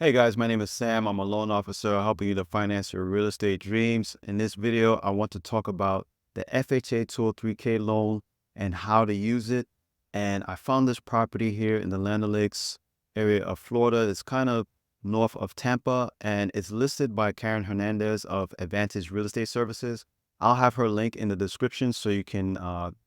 Hey guys, my name is Sam. I'm a loan officer helping you to finance your real estate dreams. In this video, I want to talk about the FHA 203K loan and how to use it. And I found this property here in the Land O'Lakes area of Florida. It's kind of north of Tampa, and it's listed by Karen Hernandez of Advantage Real Estate Services. I'll have her link in the description so you can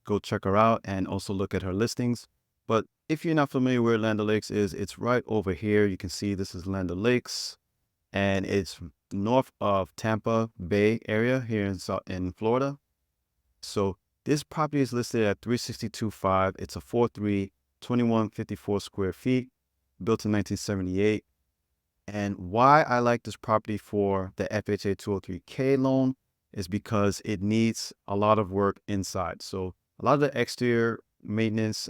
go check her out and also look at her listings. But if you're not familiar where Land O'Lakes is, it's right over here. You can see this is Land O'Lakes, and it's north of Tampa Bay area here in Florida. So this property is listed at 362.5. It's a 4.3, 2154 square feet, built in 1978. And why I like this property for the FHA 203K loan is because it needs a lot of work inside. So a lot of the exterior maintenance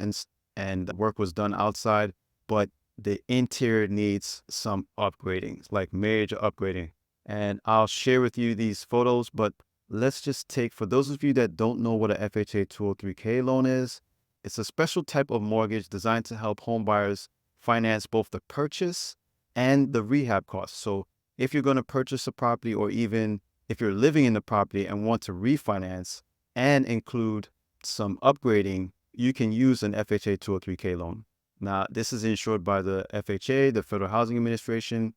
and work was done outside, but the interior needs some upgrading, like major upgrading. And I'll share with you these photos, but let's just take, for those of you that don't know what a FHA 203K loan is, it's a special type of mortgage designed to help home buyers finance both the purchase and the rehab costs. So if you're going to purchase a property, or even if you're living in the property and want to refinance and include some upgrading, you can use an FHA 203K loan. Now, this is insured by the FHA, the Federal Housing Administration,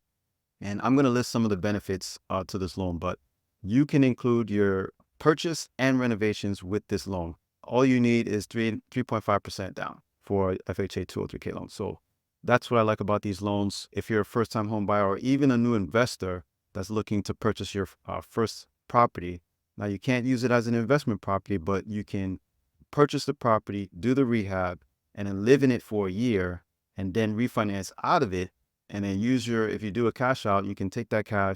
and I'm going to list some of the benefits to this loan, but you can include your purchase and renovations with this loan. All you need is 3.5% down for FHA 203K loan. So that's what I like about these loans. If you're a first-time home buyer or even a new investor that's looking to purchase your first property, now you can't use it as an investment property, but you can purchase the property, do the rehab, and then live in it for a year, and then refinance out of it, and then use if you do a cash out, you can take that cash,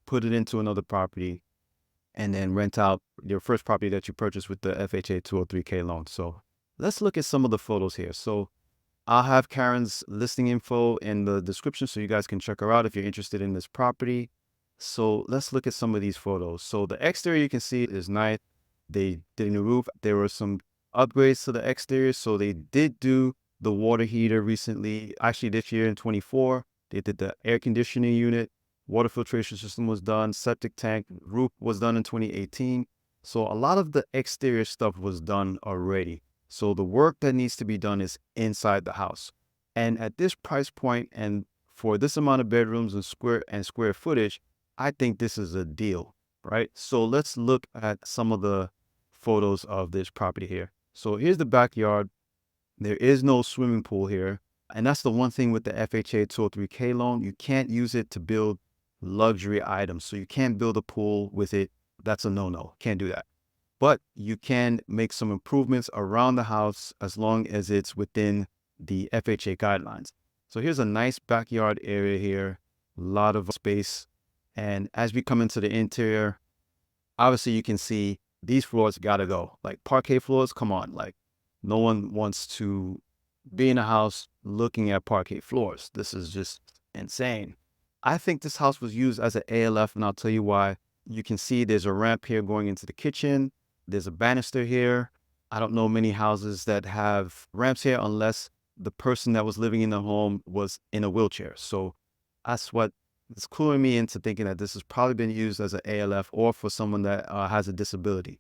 put it into another property, and then rent out your first property that you purchased with the FHA 203K loan. So let's look at some of the photos here. So I'll have Karen's listing info in the description so you guys can check her out if you're interested in this property. So let's look at some of these photos. So the exterior you can see is nice. They did the roof. There were some upgrades to the exterior. So they did do the water heater recently. Actually, this year in 24, they did the air conditioning unit. Water filtration system was done. Septic tank roof was done in 2018. So a lot of the exterior stuff was done already. So the work that needs to be done is inside the house. And at this price point and for this amount of bedrooms and square footage, I think this is a deal, right? So let's look at some of the photos of this property here. So here's the backyard. There is no swimming pool here. And that's the one thing with the FHA 203K loan. You can't use it to build luxury items. So you can't build a pool with it. That's a no-no. Can't do that. But you can make some improvements around the house as long as it's within the FHA guidelines. So here's a nice backyard area here, a lot of space. And as we come into the interior, obviously you can see these floors gotta go. Like parquet floors, come on. Like no one wants to be in a house looking at parquet floors. This is just insane. I think this house was used as an ALF, and I'll tell you why. You can see there's a ramp here going into the kitchen. There's a banister here. I don't know many houses that have ramps here unless the person that was living in the home was in a wheelchair. So that's what is cluing me into thinking that this has probably been used as an ALF or for someone that has a disability.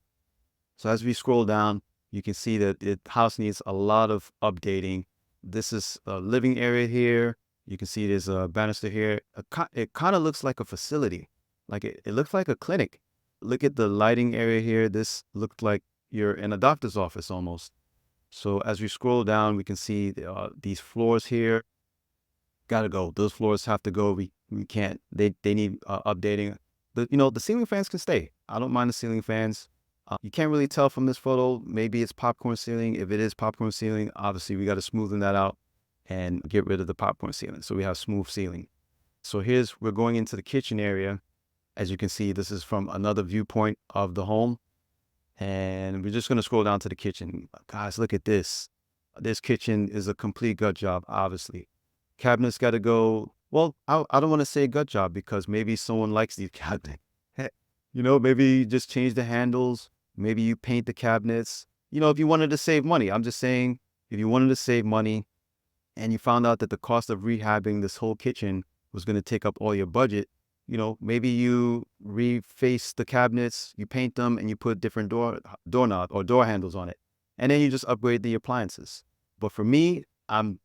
So as we scroll down, you can see that the house needs a lot of updating. This is a living area here. You can see there's a banister here. It kind of looks like a facility. Like it looks like a clinic. Look at the lighting area here. This looked like you're in a doctor's office almost. So as we scroll down, we can see these floors here. Gotta go. Those floors have to go. We can't. They need updating. The ceiling fans can stay. I don't mind the ceiling fans. You can't really tell from this photo. Maybe it's popcorn ceiling. If it is popcorn ceiling, obviously we got to smoothen that out and get rid of the popcorn ceiling. So we have smooth ceiling. So we're going into the kitchen area. As you can see, this is from another viewpoint of the home. And we're just going to scroll down to the kitchen. Guys, look at this. This kitchen is a complete gut job, obviously. Cabinets got to go. Well, I don't want to say gut job because maybe someone likes these cabinets. Maybe you just change the handles. Maybe you paint the cabinets. If you wanted to save money, I'm just saying, if you wanted to save money and you found out that the cost of rehabbing this whole kitchen was going to take up all your budget, maybe you reface the cabinets, you paint them, and you put different doorknob or door handles on it. And then you just upgrade the appliances. But for me, I'm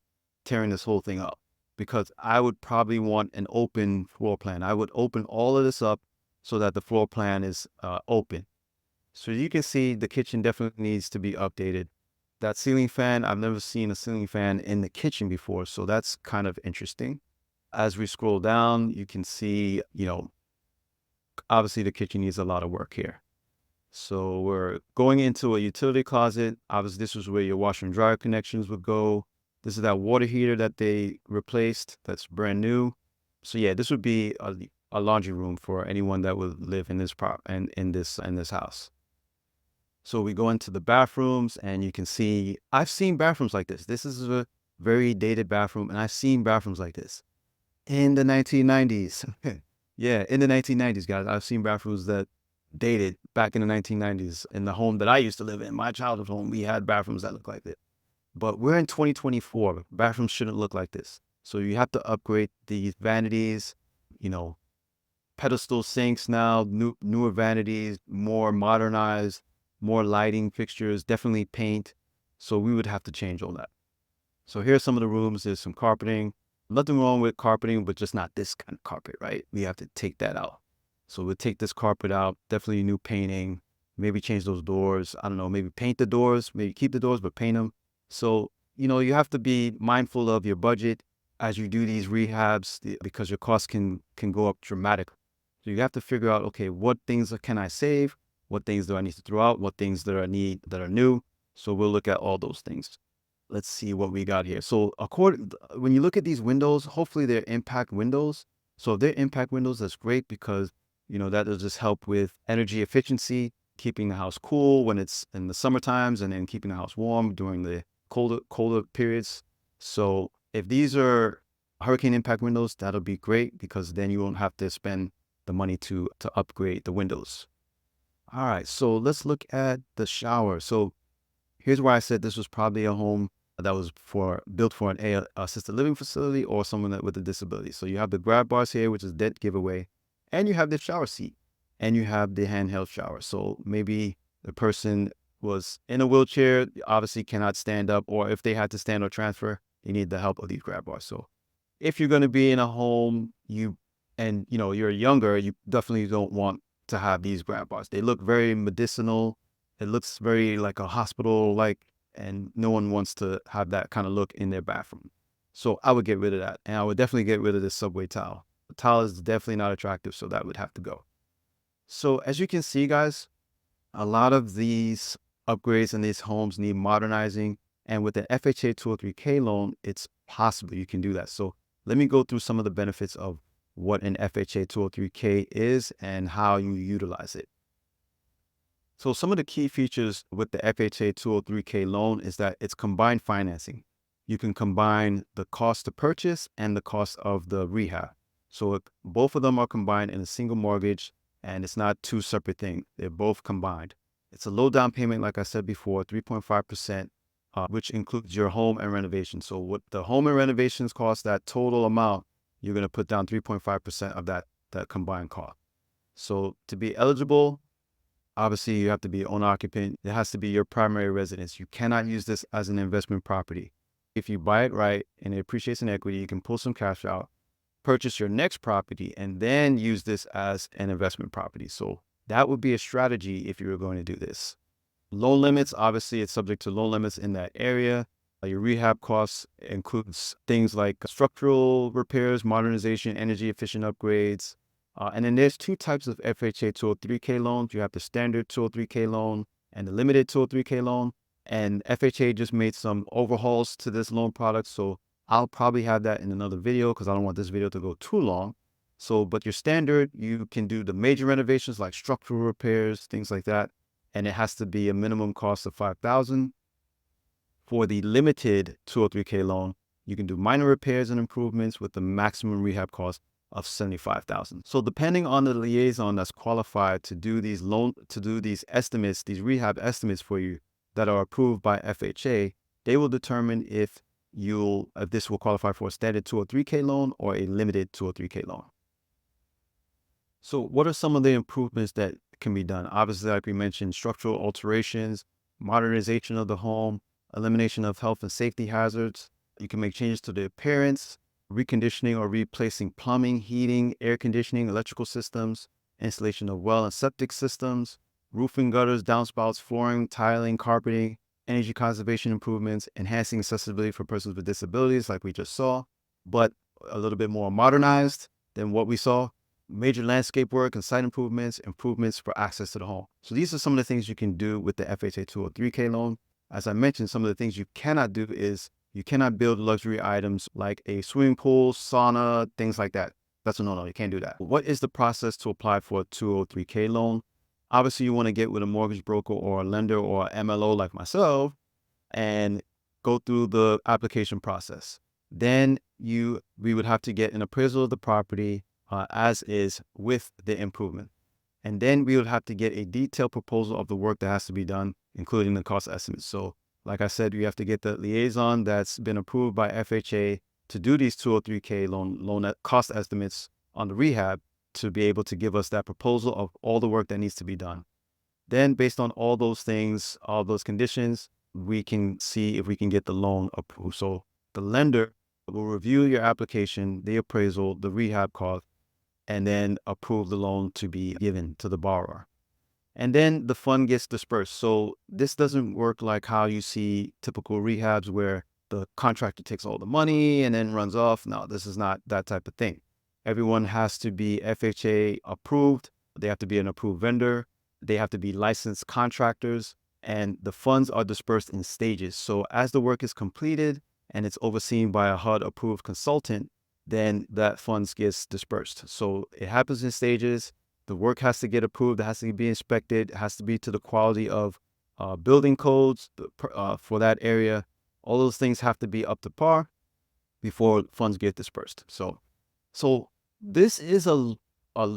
tearing this whole thing up because I would probably want an open floor plan. I would open all of this up so that the floor plan is open. So you can see the kitchen definitely needs to be updated. That ceiling fan, I've never seen a ceiling fan in the kitchen before, so that's kind of interesting. As we scroll down, you can see, obviously the kitchen needs a lot of work here. So we're going into a utility closet. Obviously, this is where your washer and dryer connections would go. This is that water heater that they replaced. That's brand new. So yeah, this would be a laundry room for anyone that would live in this in this house. So we go into the bathrooms, and you can see, I've seen bathrooms like this. This is a very dated bathroom, and I've seen bathrooms like this in the 1990s. Yeah, in the 1990s, guys. I've seen bathrooms that dated back in the 1990s. In the home that I used to live in, my childhood home, we had bathrooms that look like this. But we're in 2024. Bathrooms shouldn't look like this. So you have to upgrade these vanities, pedestal sinks now, newer vanities, more modernized, more lighting fixtures, definitely paint. So we would have to change all that. So here's some of the rooms. There's some carpeting. Nothing wrong with carpeting, but just not this kind of carpet, right? We have to take that out. So we'll take this carpet out, definitely new painting, maybe change those doors. I don't know, maybe paint the doors, maybe keep the doors, but paint them. So, you have to be mindful of your budget as you do these rehabs because your costs can go up dramatically. So you have to figure out, okay, what things can I save? What things do I need to throw out? What things that are new? So we'll look at all those things. Let's see what we got here. So when you look at these windows, hopefully they're impact windows. So if they're impact windows, that's great because, that will just help with energy efficiency, keeping the house cool when it's in the summer times, and then keeping the house warm during the colder periods. So if these are hurricane impact windows, that'll be great because then you won't have to spend the money to upgrade the windows. All right, so let's look at the shower. So here's where I said this was probably a home that was built for an assisted living facility or someone with a disability. So you have the grab bars here, which is dead giveaway, and you have the shower seat, and you have the handheld shower. So maybe the person was in a wheelchair, obviously cannot stand up, or if they had to stand or transfer, they need the help of these grab bars. So if you're going to be in a home, you're younger, you definitely don't want to have these grab bars. They look very medicinal. It looks very like a hospital-like, and no one wants to have that kind of look in their bathroom. So I would get rid of that, and I would definitely get rid of this subway towel. The towel is definitely not attractive, so that would have to go. So as you can see, guys, a lot of these upgrades in these homes need modernizing, and with the FHA 203K loan, it's possible you can do that. So let me go through some of the benefits of what an FHA 203K is and how you utilize it. So some of the key features with the FHA 203K loan is that it's combined financing. You can combine the cost to purchase and the cost of the rehab. So both of them are combined in a single mortgage, and it's not two separate things. They're both combined. It's a low down payment, like I said before, 3.5%, which includes your home and renovation. So what the home and renovations cost, that total amount, you're going to put down 3.5% of that combined cost. So to be eligible, obviously you have to be owner occupant. It has to be your primary residence. You cannot use this as an investment property. If you buy it right and it appreciates in equity, you can pull some cash out, purchase your next property, and then use this as an investment property. So that would be a strategy if you were going to do this. Loan limits, obviously it's subject to loan limits in that area. Your rehab costs includes things like structural repairs, modernization, energy efficient upgrades. And then there's two types of FHA 203K loans. You have the standard 203K loan and the limited 203K loan. And FHA just made some overhauls to this loan product. So I'll probably have that in another video because I don't want this video to go too long. So, but your standard, you can do the major renovations like structural repairs, things like that. And it has to be a minimum cost of $5,000. For the limited 203K loan, you can do minor repairs and improvements with the maximum rehab cost of $75,000. So depending on the liaison that's qualified to do these estimates, these rehab estimates for you that are approved by FHA, they will determine if if this will qualify for a standard 203K loan or a limited 203K loan. So what are some of the improvements that can be done? Obviously, like we mentioned, structural alterations, modernization of the home, elimination of health and safety hazards. You can make changes to the appearance, reconditioning or replacing plumbing, heating, air conditioning, electrical systems, installation of well and septic systems, roofing, gutters, downspouts, flooring, tiling, carpeting, energy conservation improvements, enhancing accessibility for persons with disabilities, like we just saw, but a little bit more modernized than what we saw. Major landscape work and site improvements, improvements for access to the home. So these are some of the things you can do with the FHA 203K loan. As I mentioned, some of the things you cannot do is you cannot build luxury items like a swimming pool, sauna, things like that. That's a no-no. You can't do that. What is the process to apply for a 203K loan? Obviously, you want to get with a mortgage broker or a lender or MLO like myself and go through the application process. Then we would have to get an appraisal of the property as is with the improvement. And then we would have to get a detailed proposal of the work that has to be done, including the cost estimates. So like I said, you have to get the liaison that's been approved by FHA to do these 203K loan cost estimates on the rehab to be able to give us that proposal of all the work that needs to be done. Then based on all those things, all those conditions, we can see if we can get the loan approved. So the lender will review your application, the appraisal, the rehab cost, and then approve the loan to be given to the borrower. And then the fund gets dispersed. So this doesn't work like how you see typical rehabs where the contractor takes all the money and then runs off. No, this is not that type of thing. Everyone has to be FHA approved. They have to be an approved vendor. They have to be licensed contractors, and the funds are dispersed in stages. So as the work is completed and it's overseen by a HUD approved consultant, then that funds gets dispersed. So it happens in stages. The work has to get approved. It has to be inspected. It has to be to the quality of building codes for that area. All those things have to be up to par before funds get dispersed. So this is a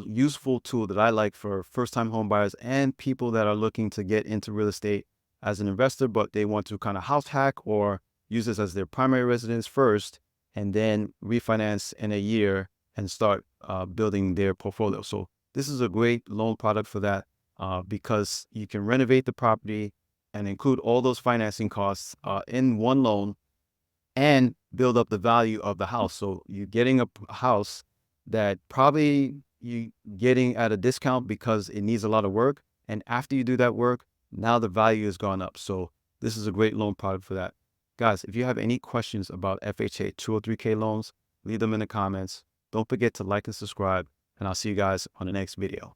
useful tool that I like for first-time home buyers and people that are looking to get into real estate as an investor, but they want to kind of house hack or use this as their primary residence first, and then refinance in a year and start building their portfolio. So this is a great loan product for that because you can renovate the property and include all those financing costs in one loan and build up the value of the house. So you're getting a house that probably you're getting at a discount because it needs a lot of work. And after you do that work, now the value has gone up. So this is a great loan product for that. Guys, if you have any questions about FHA 203K loans, leave them in the comments. Don't forget to like and subscribe, and I'll see you guys on the next video.